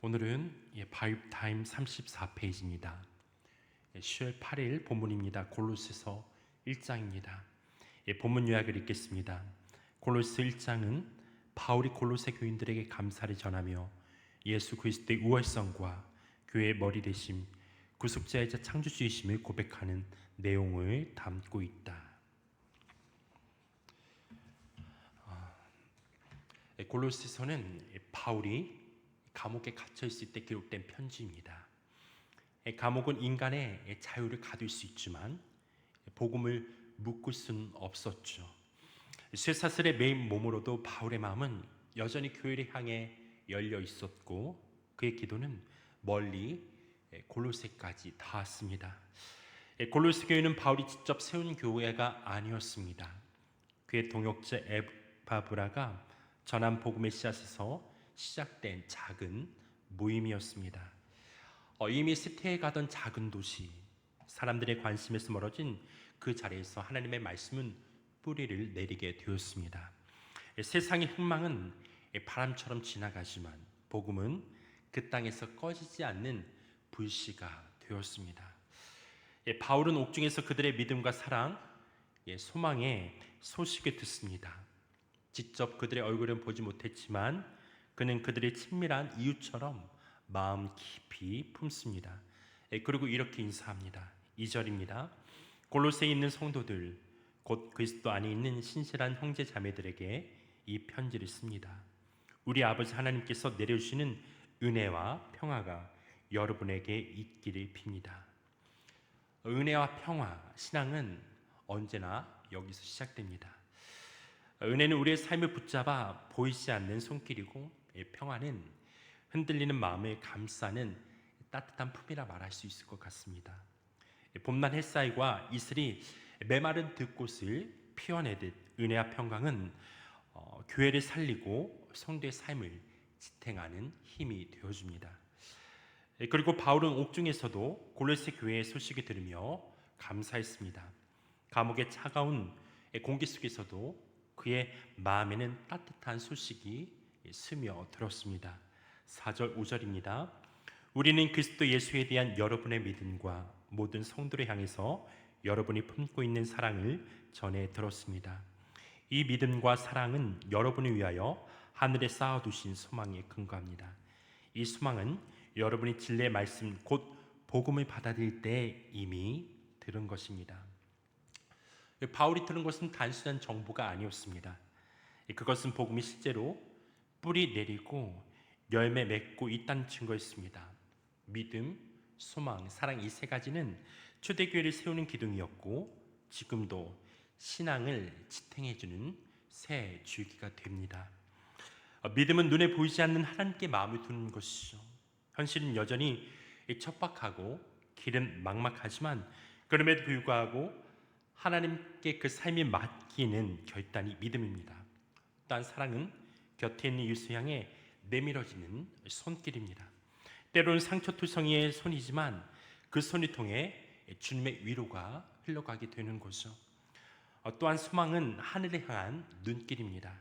오늘은 바이브타임 34페이지입니다. 10월 8일 본문입니다. 골로새서 1장입니다. 본문 요약을 읽겠습니다. 골로새 1장은 바울이 골로새 교인들에게 감사를 전하며 예수 그리스도의 우월성과 교회의 머리 되심, 구속자이자 창조주이심을 고백하는 내용을 담고 있다. 골로새서는 바울이 감옥에 갇혀 있을 때 기록된 편지입니다. 감옥은 인간의 자유를 가둘 수 있지만 복음을 묶을 수는 없었죠. 쇠사슬의 매인 몸으로도 바울의 마음은 여전히 교회를 향해 열려 있었고 그의 기도는 멀리 골로새까지 닿았습니다. 골로새 교회는 바울이 직접 세운 교회가 아니었습니다. 그의 동역자 에바브라가 전한 복음의 씨앗에서 시작된 작은 모임이었습니다. 이미 쇠퇴해가던 작은 도시, 사람들의 관심에서 멀어진 그 자리에서 하나님의 말씀은 뿌리를 내리게 되었습니다. 세상의 흥망은 바람처럼 지나가지만 복음은 그 땅에서 꺼지지 않는 불씨가 되었습니다. 바울은 옥중에서 그들의 믿음과 사랑, 소망의 소식을 듣습니다. 직접 그들의 얼굴은 보지 못했지만 그는 그들의 친밀한 이웃처럼 마음 깊이 품습니다. 그리고 이렇게 인사합니다. 2절입니다. 골로새에 있는 성도들, 곧 그리스도 안에 있는 신실한 형제 자매들에게 이 편지를 씁니다. 우리 아버지 하나님께서 내려주시는 은혜와 평화가 여러분에게 있기를 빕니다. 은혜와 평화, 신앙은 언제나 여기서 시작됩니다. 은혜는 우리의 삶을 붙잡아 보이지 않는 손길이고 평화는 흔들리는 마음을 감싸는 따뜻한 품이라 말할 수 있을 것 같습니다. 봄날 햇살과 이슬이 메마른 들꽃을 피워내듯 은혜와 평강은 교회를 살리고 성도의 삶을 지탱하는 힘이 되어줍니다. 그리고 바울은 옥중에서도 골로새 교회의 소식을 들으며 감사했습니다. 감옥의 차가운 공기 속에서도 그의 마음에는 따뜻한 소식이 스며들었습니다. 4절 5절입니다. 우리는 그리스도 예수에 대한 여러분의 믿음과 모든 성도를 향해서 여러분이 품고 있는 사랑을 전해 들었습니다. 이 믿음과 사랑은 여러분을 위하여 하늘에 쌓아두신 소망에 근거합니다. 이 소망은 여러분이 진리의 말씀 곧 복음을 받아들일 때 이미 들은 것입니다. 바울이 들은 것은 단순한 정보가 아니었습니다. 그것은 복음이 실제로 뿌리 내리고 열매 맺고 있다는 증거였습니다. 믿음, 소망, 사랑 이 세 가지는 초대교회를 세우는 기둥이었고 지금도 신앙을 지탱해주는 새 줄기가 됩니다. 믿음은 눈에 보이지 않는 하나님께 마음을 두는 것이죠. 현실은 여전히 척박하고 길은 막막하지만 그럼에도 불구하고 하나님께 그 삶이 맡기는 결단이 믿음입니다. 또한 사랑은 곁에 있는 이웃을 향해 내밀어지는 손길입니다. 때로는 상처투성이의 손이지만 그 손을 통해 주님의 위로가 흘러가게 되는 거죠. 또한 소망은 하늘을 향한 눈길입니다.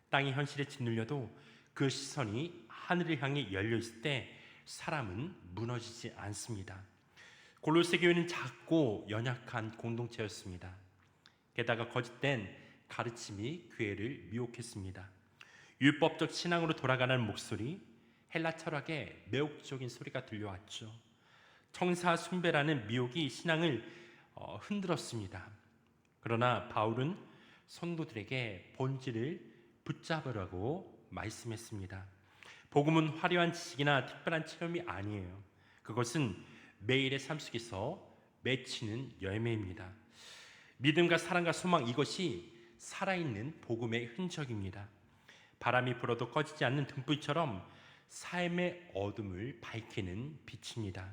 땅이 현실에 짓눌려도 그 시선이 하늘을 향해 열려 있을 때 사람은 무너지지 않습니다. 골로새 교회는 작고 연약한 공동체였습니다. 게다가 거짓된 가르침이 교회를 미혹했습니다. 율법적 신앙으로 돌아가는 목소리, 헬라 철학의 매혹적인 소리가 들려왔죠. 청사 숭배라는 미혹이 신앙을 흔들었습니다. 그러나 바울은 성도들에게 본질을 붙잡으라고 말씀했습니다. 복음은 화려한 지식이나 특별한 체험이 아니에요. 그것은 매일의 삶 속에서 맺히는 열매입니다. 믿음과 사랑과 소망 이것이 살아있는 복음의 흔적입니다. 바람이 불어도 꺼지지 않는 등불처럼 삶의 어둠을 밝히는 빛입니다.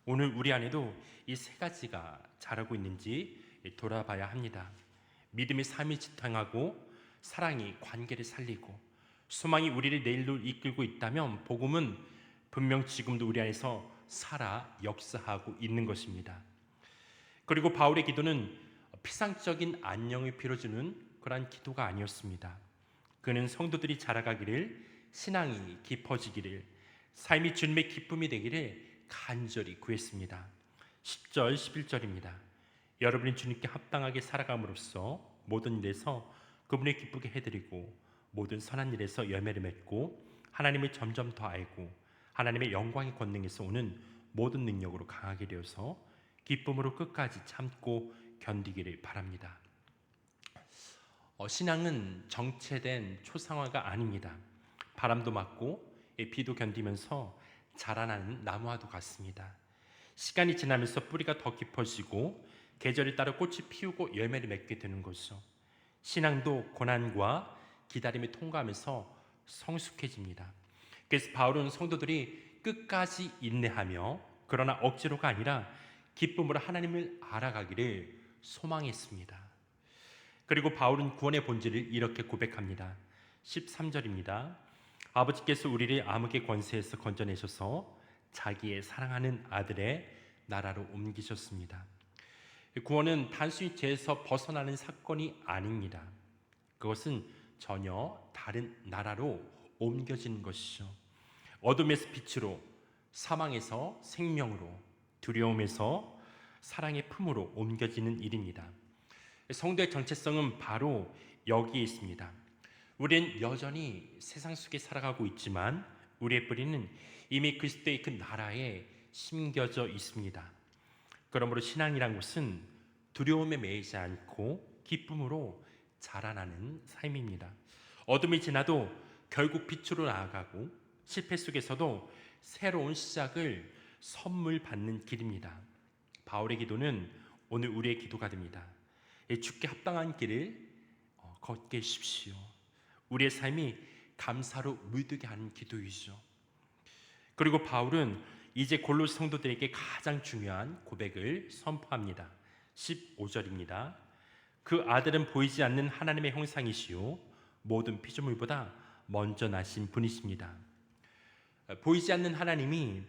오늘 우리 안에도 이 세 가지가 자라고 있는지 돌아봐야 합니다. 믿음이 삶을 지탱하고 사랑이 관계를 살리고 소망이 우리를 내일로 이끌고 있다면 복음은 분명 지금도 우리 안에서 살아 역사하고 있는 것입니다. 그리고 바울의 기도는 피상적인 안녕을 빌어주는 그러한 기도가 아니었습니다. 그는 성도들이 자라가기를, 신앙이 깊어지기를, 삶이 주님의 기쁨이 되기를 간절히 구했습니다. 10절, 11절입니다. 여러분이 주님께 합당하게 살아감으로써 모든 일에서 그분을 기쁘게 해드리고 모든 선한 일에서 열매를 맺고 하나님을 점점 더 알고 하나님의 영광의 권능에서 오는 모든 능력으로 강하게 되어서 기쁨으로 끝까지 참고 견디기를 바랍니다. 신앙은 정체된 초상화가 아닙니다. 바람도 맞고 비도 견디면서 자라나는 나무와도 같습니다. 시간이 지나면서 뿌리가 더 깊어지고 계절에 따라 꽃이 피우고 열매를 맺게 되는 것이죠. 신앙도 고난과 기다림을 통과하면서 성숙해집니다. 그래서 바울은 성도들이 끝까지 인내하며 그러나 억지로가 아니라 기쁨으로 하나님을 알아가기를 소망했습니다. 그리고 바울은 구원의 본질을 이렇게 고백합니다. 13절입니다. 아버지께서 우리를 암흑의 권세에서 건져내셔서 자기의 사랑하는 아들의 나라로 옮기셨습니다. 구원은 단순히 죄에서 벗어나는 사건이 아닙니다. 그것은 전혀 다른 나라로 옮겨지는 것이죠. 어둠에서 빛으로, 사망에서 생명으로, 두려움에서 사랑의 품으로 옮겨지는 일입니다. 성도의 정체성은 바로 여기에 있습니다. 우리는 여전히 세상 속에 살아가고 있지만 우리의 뿌리는 이미 그리스도의 그 나라에 심겨져 있습니다. 그러므로 신앙이란 것은 두려움에 매이지 않고 기쁨으로 자라나는 삶입니다. 어둠이 지나도 결국 빛으로 나아가고 실패 속에서도 새로운 시작을 선물 받는 길입니다. 바울의 기도는 오늘 우리의 기도가 됩니다. 주께 합당한 길을 걷게 해주십시오. 우리의 삶이 감사로 물들게 하는 기도이죠. 그리고 바울은 이제 골로새 성도들에게 가장 중요한 고백을 선포합니다. 15절입니다. 그 아들은 보이지 않는 하나님의 형상이시요 모든 피조물보다 먼저 나신 분이십니다. 보이지 않는 하나님이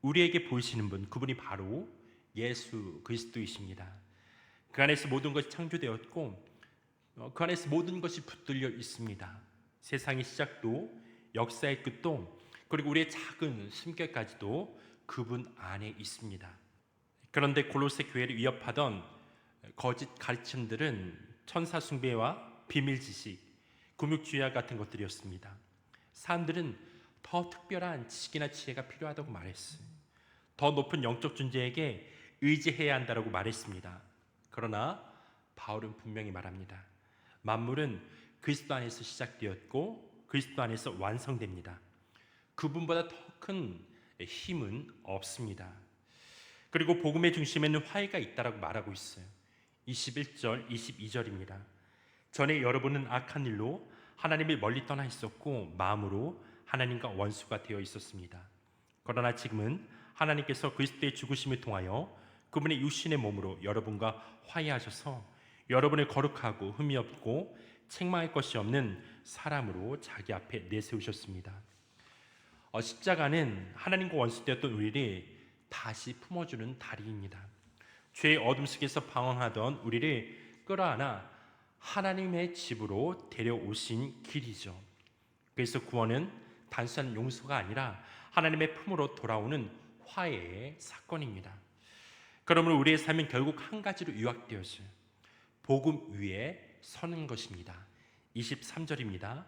우리에게 보이시는 분, 그분이 바로 예수 그리스도이십니다. 그 안에서 모든 것이 창조되었고 그 안에서 모든 것이 붙들려 있습니다. 세상의 시작도 역사의 끝도 그리고 우리의 작은 숨결까지도 그분 안에 있습니다. 그런데 골로새 교회를 위협하던 거짓 가르침들은 천사 숭배와 비밀 지식, 금욕주의와 같은 것들이었습니다. 사람들은 더 특별한 지식이나 지혜가 필요하다고 말했어요. 더 높은 영적 존재에게 의지해야 한다고 말했습니다. 그러나 바울은 분명히 말합니다. 만물은 그리스도 안에서 시작되었고 그리스도 안에서 완성됩니다. 그분보다 더 큰 힘은 없습니다. 그리고 복음의 중심에는 화해가 있다라고 말하고 있어요. 21절, 22절입니다. 전에 여러분은 악한 일로 하나님을 멀리 떠나 있었고 마음으로 하나님과 원수가 되어 있었습니다. 그러나 지금은 하나님께서 그리스도의 죽으심을 통하여 그분의 육신의 몸으로 여러분과 화해하셔서 여러분을 거룩하고 흠이 없고 책망할 것이 없는 사람으로 자기 앞에 내세우셨습니다. 십자가는 하나님과 원수되었던 우리를 다시 품어주는 다리입니다. 죄의 어둠 속에서 방황하던 우리를 끌어안아 하나님의 집으로 데려오신 길이죠. 그래서 구원은 단순한 용서가 아니라 하나님의 품으로 돌아오는 화해의 사건입니다. 그러므로 우리의 삶은 결국 한 가지로 요약되었어요. 복음 위에 서는 것입니다. 23절입니다.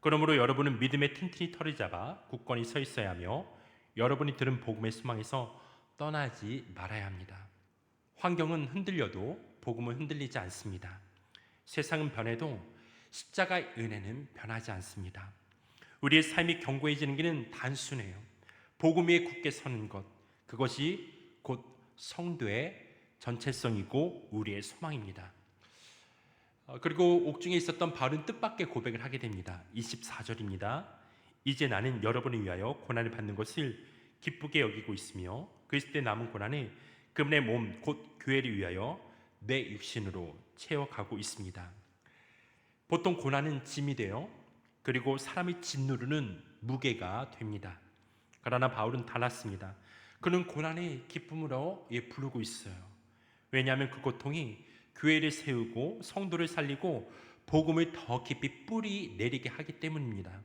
그러므로 여러분은 믿음의 튼튼히 털을 잡아 굳건히 서 있어야 하며 여러분이 들은 복음의 소망에서 떠나지 말아야 합니다. 환경은 흔들려도 복음은 흔들리지 않습니다. 세상은 변해도 십자가의 은혜는 변하지 않습니다. 우리의 삶이 견고해지는 길은 단순해요. 복음 위에 굳게 서는 것, 그것이 곧 성도의 전체성이고 우리의 소망입니다. 그리고 옥중에 있었던 바울은 뜻밖의 고백을 하게 됩니다. 24절입니다. 이제 나는 여러분을 위하여 고난을 받는 것을 기쁘게 여기고 있으며 그리스도의 남은 고난을 그분의 몸 곧 교회를 위하여 내 육신으로 채워가고 있습니다. 보통 고난은 짐이 되어 그리고 사람이 짓누르는 무게가 됩니다. 그러나 바울은 달랐습니다. 그는 고난의 기쁨으로 부르고 있어요. 왜냐하면 그 고통이 교회를 세우고 성도를 살리고 복음을 더 깊이 뿌리 내리게 하기 때문입니다.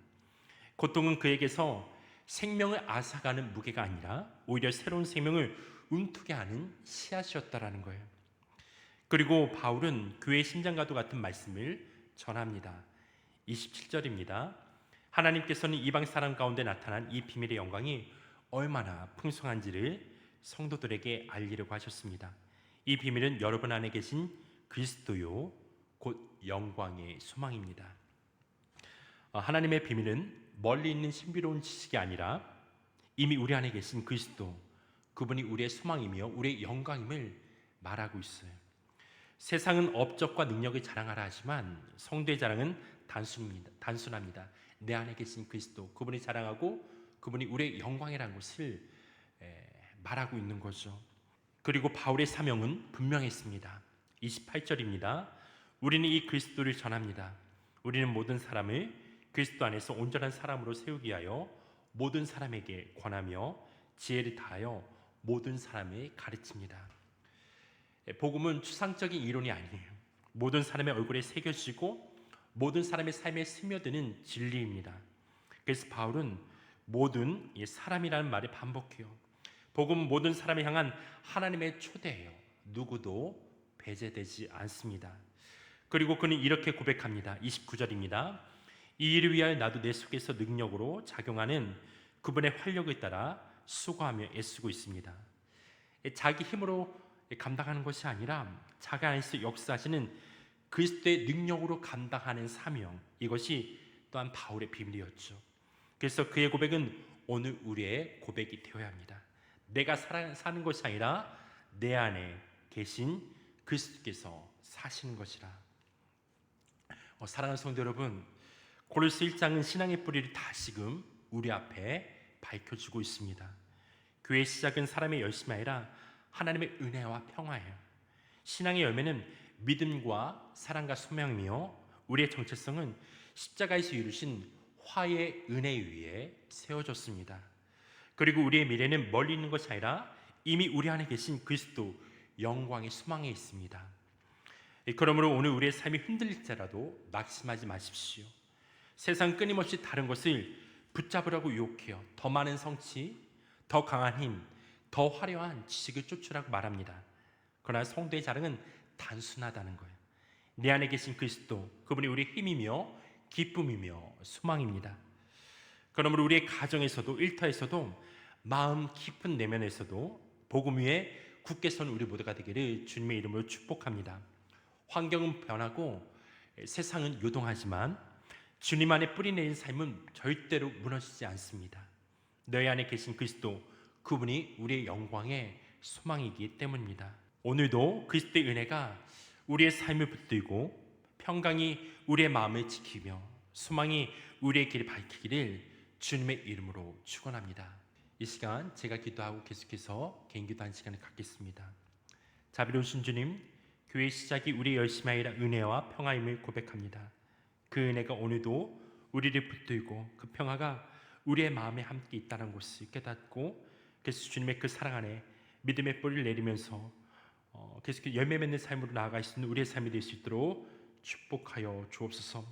고통은 그에게서 생명을 앗아가는 무게가 아니라 오히려 새로운 생명을 움트게 하는 씨앗이었다라는 거예요. 그리고 바울은 교회의 심장과도 같은 말씀을 전합니다. 27절입니다. 하나님께서는 이방 사람 가운데 나타난 이 비밀의 영광이 얼마나 풍성한지를 성도들에게 알리려고 하셨습니다. 이 비밀은 여러분 안에 계신 그리스도요 곧 영광의 소망입니다. 하나님의 비밀은 멀리 있는 신비로운 지식이 아니라 이미 우리 안에 계신 그리스도, 그분이 우리의 소망이며 우리의 영광임을 말하고 있어요. 세상은 업적과 능력을 자랑하라 하지만 성도의 자랑은 단순합니다. 내 안에 계신 그리스도, 그분이 자랑하고 그분이 우리의 영광이라는 것을 말하고 있는 거죠. 그리고 바울의 사명은 분명했습니다. 28절입니다. 우리는 이 그리스도를 전합니다. 우리는 모든 사람을 그리스도 안에서 온전한 사람으로 세우기 위하여 모든 사람에게 권하며 지혜를 다하여 모든 사람을 가르칩니다. 복음은 추상적인 이론이 아니에요. 모든 사람의 얼굴에 새겨지고 모든 사람의 삶에 스며드는 진리입니다. 그래서 바울은 모든 사람이라는 말을 반복해요. 복음은 모든 사람을 향한 하나님의 초대예요. 누구도 배제되지 않습니다. 그리고 그는 이렇게 고백합니다. 29절입니다. 이 일을 위하여 나도 내 속에서 능력으로 작용하는 그분의 활력을 따라 수고하며 애쓰고 있습니다. 자기 힘으로 감당하는 것이 아니라 자기 안에서 역사하시는 그리스도의 능력으로 감당하는 사명, 이것이 또한 바울의 비밀이었죠. 그래서 그의 고백은 오늘 우리의 고백이 되어야 합니다. 내가 사는 것이 아니라 내 안에 계신 그리스도께서 사시는 것이라. 사랑하는 성도 여러분, 고린도서 1장은 신앙의 뿌리를 다시금 우리 앞에 밝혀주고 있습니다. 교회의 시작은 사람의 열심이 아니라 하나님의 은혜와 평화예요. 신앙의 열매는 믿음과 사랑과 소명이며 우리의 정체성은 십자가에서 이루신 화의 은혜 위에 세워졌습니다. 그리고 우리의 미래는 멀리 있는 것이 아니라 이미 우리 안에 계신 그리스도 영광의 소망에 있습니다. 그러므로 오늘 우리의 삶이 흔들릴지라도 낙심하지 마십시오. 세상 끊임없이 다른 것을 붙잡으라고 유혹해요. 더 많은 성취, 더 강한 힘, 더 화려한 지식을 쫓으라고 말합니다. 그러나 성도의 자랑은 단순하다는 거예요. 내 안에 계신 그리스도, 그분이 우리의 힘이며 기쁨이며 소망입니다. 그러므로 우리의 가정에서도 일터에서도 마음 깊은 내면에서도 복음 위에 굳게 선 우리 모두가 되기를 주님의 이름으로 축복합니다. 환경은 변하고 세상은 요동하지만 주님 안에 뿌리 내린 삶은 절대로 무너지지 않습니다. 너희 안에 계신 그리스도, 그분이 우리의 영광의 소망이기 때문입니다. 오늘도 그리스도의 은혜가 우리의 삶을 붙들고 평강이 우리의 마음을 지키며 소망이 우리의 길을 밝히기를 주님의 이름으로 축원합니다. 이 시간 제가 기도하고 계속해서 개인 기도한 시간을 갖겠습니다. 자비로우신 주님, 교회의 시작이 우리의 열심이 아니라 은혜와 평화임을 고백합니다. 그 은혜가 오늘도 우리를 붙들고 그 평화가 우리의 마음에 함께 있다는 것을 깨닫고 그래서 주님의 그 사랑 안에 믿음의 뿌리를 내리면서 계속 열매 맺는 삶으로 나아갈 수 있는 우리의 삶이 될 수 있도록 축복하여 주옵소서.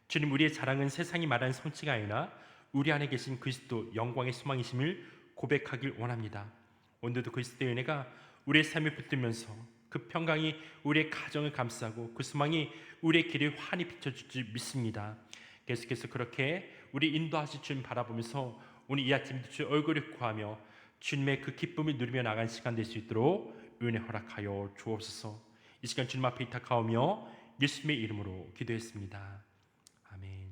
주님, 우리의 자랑은 세상이 말하는 성취가 아니라 우리 안에 계신 그리스도 영광의 소망이심을 고백하길 원합니다. 오늘도 그리스도의 은혜가 우리의 삶을 붙들면서 그 평강이 우리의 가정을 감싸고 그 소망이 우리의 길을 환히 비춰줄 줄 믿습니다. 계속해서 그렇게 우리 인도하실 주님 바라보면서 오늘 이 아침에도 주의 얼굴을 구하며 주님의 그 기쁨을 누리며 나가는 시간 될 수 있도록 은혜 허락하여 주옵소서. 이 시간 주님 앞에 이탁하오며 예수님의 이름으로 기도했습니다. 아멘.